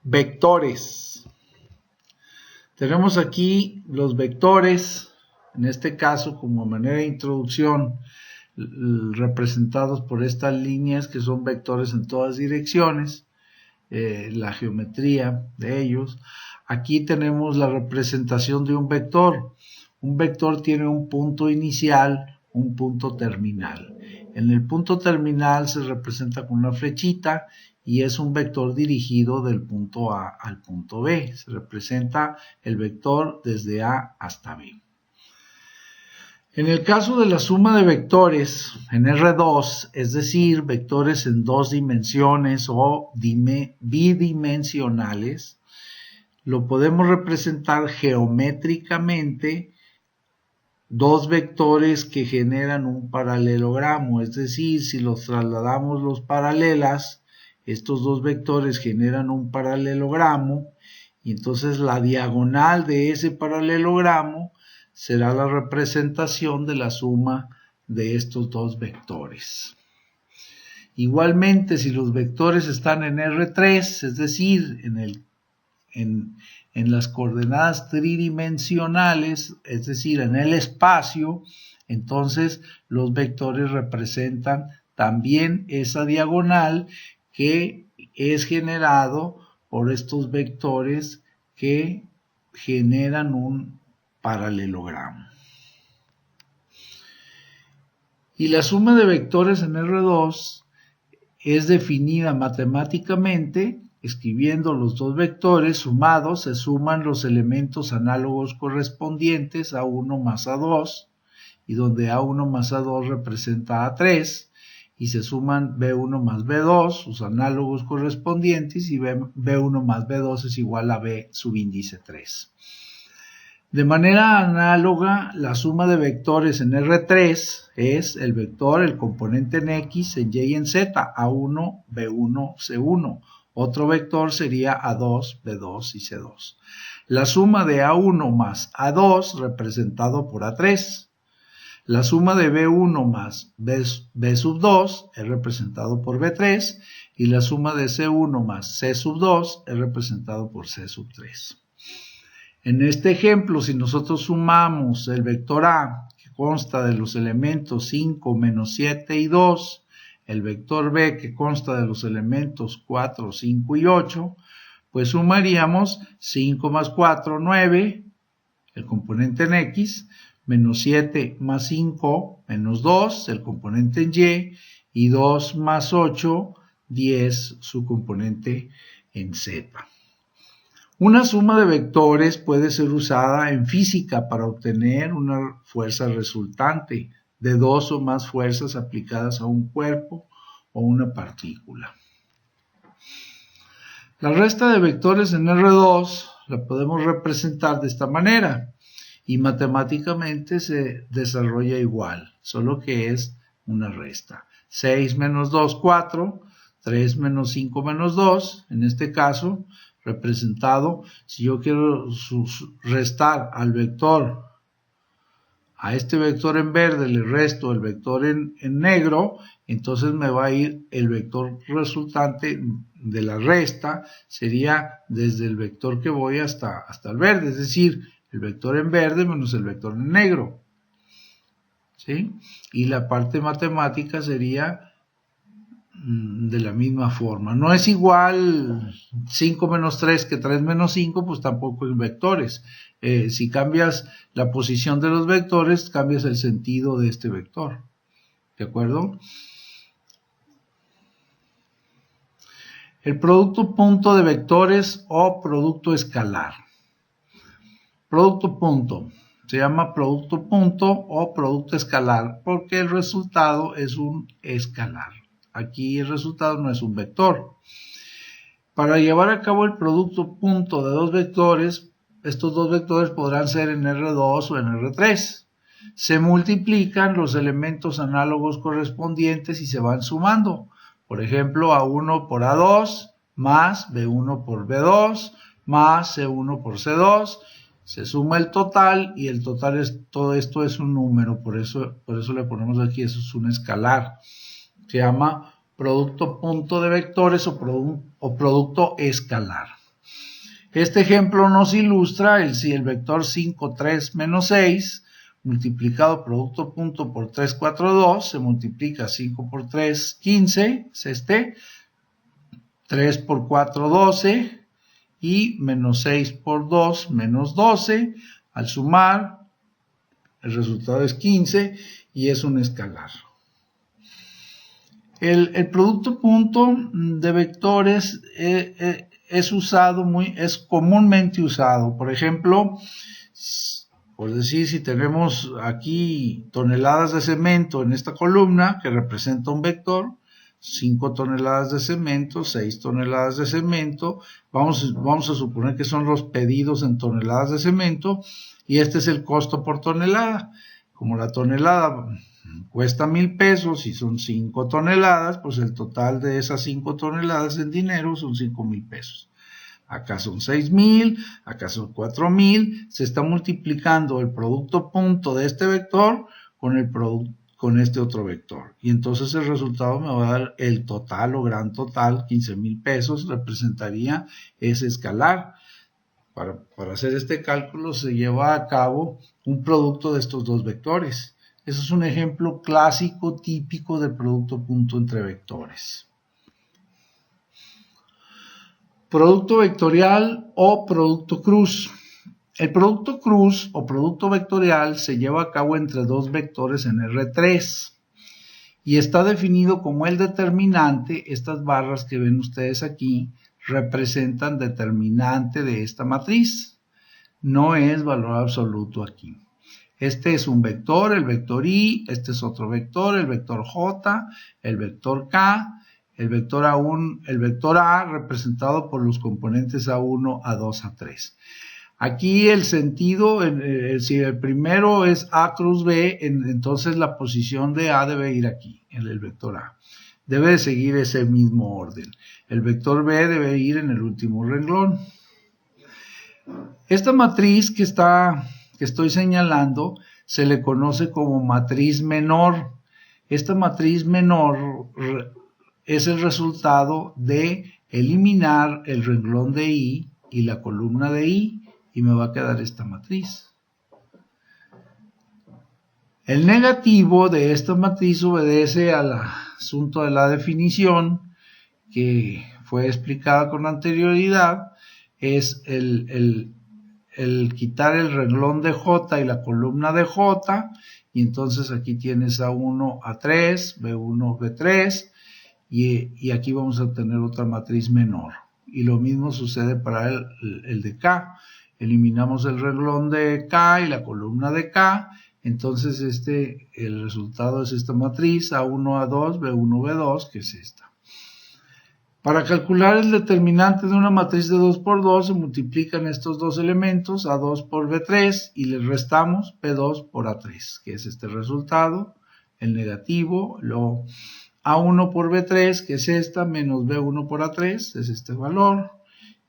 Vectores. Tenemos aquí los vectores, en este caso como manera de introducción, representados por estas líneas que son vectores en todas direcciones, la geometría de ellos. Aquí tenemos la representación de un vector. Un vector tiene un punto inicial, un punto terminal. En el punto terminal se representa con una flechita y es un vector dirigido del punto A al punto B. Se representa el vector desde A hasta B. En el caso de la suma de vectores en R2, es decir, vectores en dos dimensiones o bidimensionales, lo podemos representar geométricamente dos vectores que generan un paralelogramo, es decir, si los trasladamos los paralelas, estos dos vectores generan un paralelogramo y entonces la diagonal de ese paralelogramo será la representación de la suma de estos dos vectores. Igualmente, si los vectores están en R3, es decir, en las coordenadas tridimensionales, es decir, en el espacio, entonces los vectores representan también esa diagonal que es generado por estos vectores que generan un paralelogramo. Y la suma de vectores en R2 es definida matemáticamente. Escribiendo los dos vectores sumados, se suman los elementos análogos correspondientes A1 más A2, y donde A1 más A2 representa A3, y se suman B1 más B2, sus análogos correspondientes, y B1 más B2 es igual a B subíndice 3. De manera análoga, la suma de vectores en R3 es el vector, el componente en X, en Y y en Z, A1, B1, C1. Otro vector sería A2, B2 y C2. La suma de A1 más A2 representado por A3. La suma de B1 más B sub 2 es representado por B3. Y la suma de C1 más C sub 2 es representado por C sub 3. En este ejemplo, si nosotros sumamos el vector A, que consta de los elementos 5, menos 7 y 2, el vector B, que consta de los elementos 4, 5 y 8, pues sumaríamos 5 más 4, 9, el componente en X, menos 7 más 5, menos 2, el componente en Y 2 más 8, 10, su componente en Z. Una suma de vectores puede ser usada en física para obtener una fuerza resultante de dos o más fuerzas aplicadas a un cuerpo o una partícula. La resta de vectores en R2 la podemos representar de esta manera y matemáticamente se desarrolla igual, solo que es una resta. 6 menos 2, 4, 3 menos 5 menos 2, en este caso representado, si yo quiero restar al vector, a este vector en verde le resto el vector en negro, entonces me va a ir el vector resultante de la resta, sería desde el vector que voy hasta el verde, es decir, el vector en verde menos el vector en negro. ¿Sí? Y la parte matemática sería de la misma forma. No es igual 5 menos 3 que 3 menos 5, pues tampoco es vectores. Si cambias la posición de los vectores, cambias el sentido de este vector. ¿De acuerdo? El producto punto de vectores o producto escalar. Producto punto. Se llama producto punto o producto escalar porque el resultado es un escalar. Aquí el resultado no es un vector. Para llevar a cabo el producto punto de dos vectores, estos dos vectores podrán ser en R2 o en R3. Se multiplican los elementos análogos correspondientes y se van sumando. Por ejemplo, A1 por A2 más B1 por B2 más C1 por C2. Se suma el total y el total es, todo esto es un número, por eso le ponemos aquí, eso es un escalar. Se llama producto punto de vectores o producto escalar. Este ejemplo nos ilustra si el vector 5, 3, menos 6 multiplicado producto punto por 3, 4, 2 se multiplica 5 por 3, 15, es este, 3 por 4, 12 y menos 6 por 2, menos 12. Al sumar, el resultado es 15 y es un escalar. El producto punto de vectores es comúnmente usado. Por ejemplo, por decir, si tenemos aquí toneladas de cemento en esta columna que representa un vector, 5 toneladas de cemento, 6 toneladas de cemento, vamos a suponer que son los pedidos en toneladas de cemento y este es el costo por tonelada. Como la tonelada cuesta 1,000 pesos y son 5 toneladas, pues el total de esas 5 toneladas en dinero son 5,000 pesos. Acá son 6,000, acá son 4,000, se está multiplicando el producto punto de este vector con este otro vector. Y entonces el resultado me va a dar el total o gran total, 15,000 pesos, representaría ese escalar. Para hacer este cálculo se lleva a cabo un producto de estos dos vectores. Eso es un ejemplo clásico, típico del producto punto entre vectores. Producto vectorial o producto cruz. El producto cruz o producto vectorial se lleva a cabo entre dos vectores en R3 y está definido como el determinante. Estas barras que ven ustedes aquí representan determinante de esta matriz. No es valor absoluto aquí. Este es un vector, el vector I, este es otro vector, el vector J, el vector K, el vector A representado por los componentes A1, A2, A3. Aquí el sentido, si el primero es A cruz B, entonces la posición de A debe ir aquí, en el vector A. Debe de seguir ese mismo orden. El vector B debe ir en el último renglón. Esta matriz que estoy señalando se le conoce como matriz menor. Esta matriz menor es el resultado de eliminar el renglón de I y la columna de I y me va a quedar esta matriz. El negativo de esta matriz obedece al asunto de la definición que fue explicada con anterioridad. Es el quitar el renglón de J y la columna de J, y entonces aquí tienes A1, A3, B1, B3, y aquí vamos a tener otra matriz menor. Y lo mismo sucede para el de K. Eliminamos el renglón de K y la columna de K, entonces el resultado es esta matriz A1, A2, B1, B2, que es esta. Para calcular el determinante de una matriz de 2 por 2 se multiplican estos dos elementos, A2 por B3, y les restamos B2 por A3, que es este resultado, el negativo, lo A1 por B3, que es esta, menos B1 por A3, es este valor,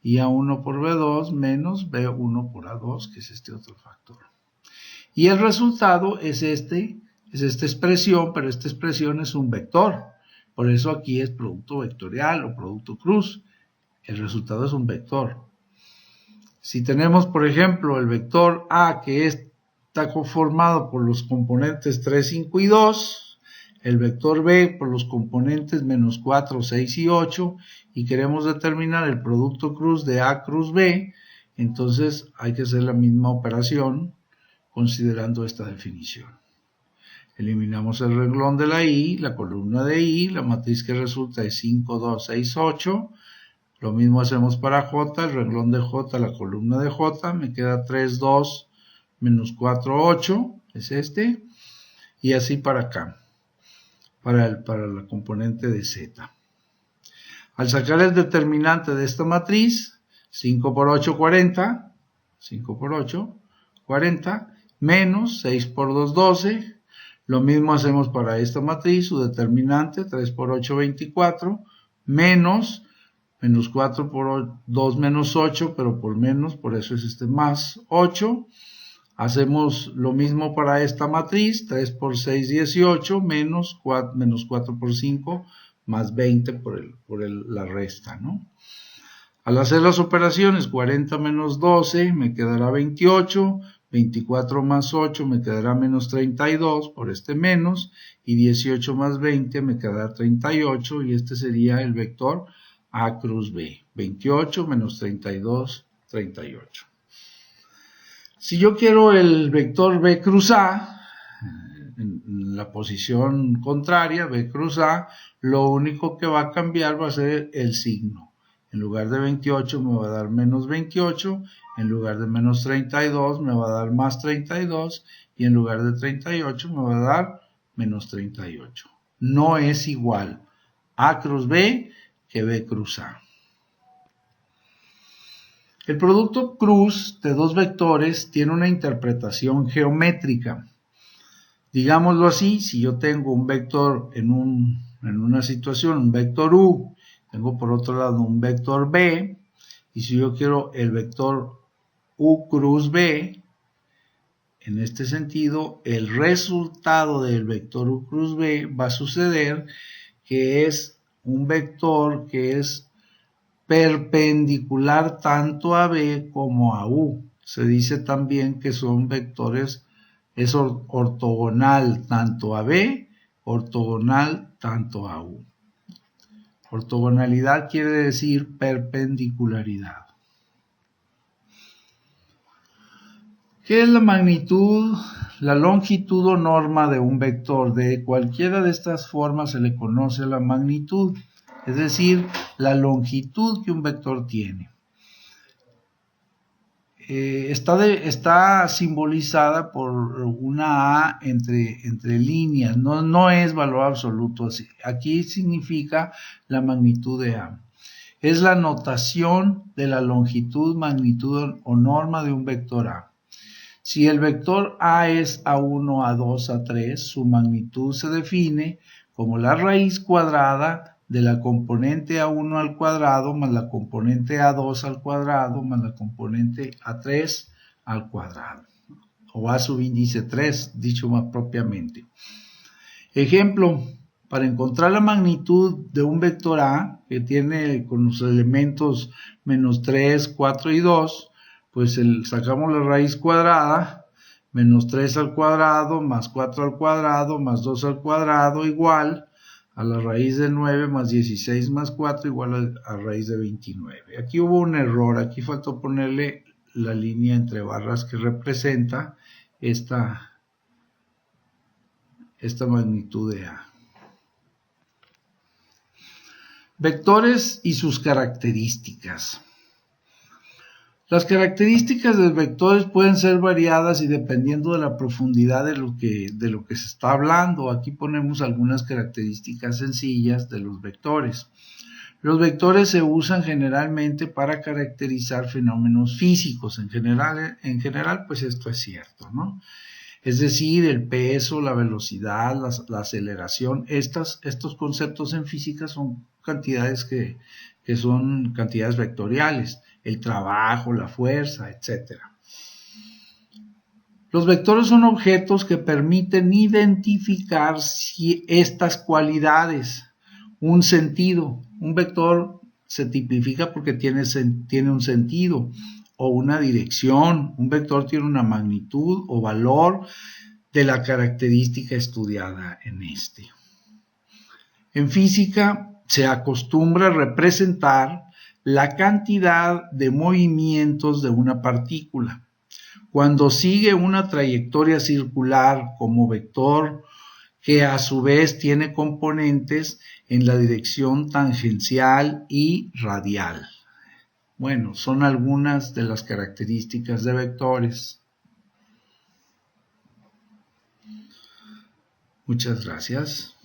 y A1 por B2 menos B1 por A2, que es este otro factor. Y el resultado es esta expresión, pero esta expresión es un vector. Por eso aquí es producto vectorial o producto cruz. El resultado es un vector. Si tenemos, por ejemplo, el vector A que está conformado por los componentes 3, 5 y 2, el vector B por los componentes menos 4, 6 y 8, y queremos determinar el producto cruz de A cruz B, entonces hay que hacer la misma operación considerando esta definición. Eliminamos el renglón de la I, la columna de I, la matriz que resulta es 5, 2, 6, 8. Lo mismo hacemos para J, el renglón de J, la columna de J, me queda 3, 2, menos 4, 8, es este. Y así para acá, para la componente de Z. Al sacar el determinante de esta matriz, 5 por 8, 40, 5 por 8, 40, menos 6 por 2, 12. Lo mismo hacemos para esta matriz, su determinante, 3 por 8, 24, menos 4 por 2, menos 8, pero por menos, por eso es más 8. Hacemos lo mismo para esta matriz, 3 por 6, 18, menos 4 por 5, más 20 por la resta, ¿no? Al hacer las operaciones, 40 menos 12 me quedará 28, 24 más 8 me quedará menos 32 por este menos, y 18 más 20 me quedará 38, y este sería el vector A cruz B. 28 menos 32, 38. Si yo quiero el vector B cruz A, en la posición contraria, B cruz A, lo único que va a cambiar va a ser el signo. En lugar de 28 me va a dar menos 28, en lugar de menos 32 me va a dar más 32, y en lugar de 38 me va a dar menos 38. No es igual A cruz B que B cruz A. El producto cruz de dos vectores tiene una interpretación geométrica. Digámoslo así, si yo tengo un vector en una situación, un vector U, tengo por otro lado un vector B, y si yo quiero el vector U cruz B, en este sentido, el resultado del vector U cruz B va a suceder que es un vector que es perpendicular tanto a B como a U. Se dice también que son vectores, es ortogonal tanto a B, ortogonal tanto a U. Ortogonalidad quiere decir perpendicularidad. ¿Qué es la magnitud? La longitud o norma de un vector. De cualquiera de estas formas se le conoce la magnitud, es decir, la longitud que un vector tiene. Está simbolizada por una A entre líneas, no es valor absoluto. Aquí significa la magnitud de A. Es la notación de la longitud, magnitud o norma de un vector A. Si el vector A es A1, A2, A3, su magnitud se define como la raíz cuadrada de la componente A1 al cuadrado más la componente A2 al cuadrado más la componente A3 al cuadrado, o A subíndice 3, dicho más propiamente. Ejemplo, para encontrar la magnitud de un vector A, que tiene con los elementos menos 3, 4 y 2, pues sacamos la raíz cuadrada, menos 3 al cuadrado, más 4 al cuadrado, más 2 al cuadrado, igual a la raíz de 9 más 16 más 4 igual a raíz de 29. Aquí hubo un error, aquí faltó ponerle la línea entre barras que representa esta magnitud de A. Vectores y sus características. Las características de los vectores pueden ser variadas y dependiendo de la profundidad de lo que se está hablando. Aquí ponemos algunas características sencillas de los vectores. Los vectores se usan generalmente para caracterizar fenómenos físicos. En general, pues esto es cierto, ¿no? Es decir, el peso, la velocidad, la aceleración. Estos conceptos en física son cantidades que son cantidades vectoriales. El trabajo, la fuerza, etc. Los vectores son objetos que permiten identificar estas cualidades. Un sentido. Un vector se tipifica porque tiene un sentido o una dirección. Un vector tiene una magnitud o valor de la característica estudiada en este. En física se acostumbra a representar la cantidad de movimientos de una partícula. Cuando sigue una trayectoria circular como vector que a su vez tiene componentes en la dirección tangencial y radial. Bueno, son algunas de las características de vectores. Muchas gracias.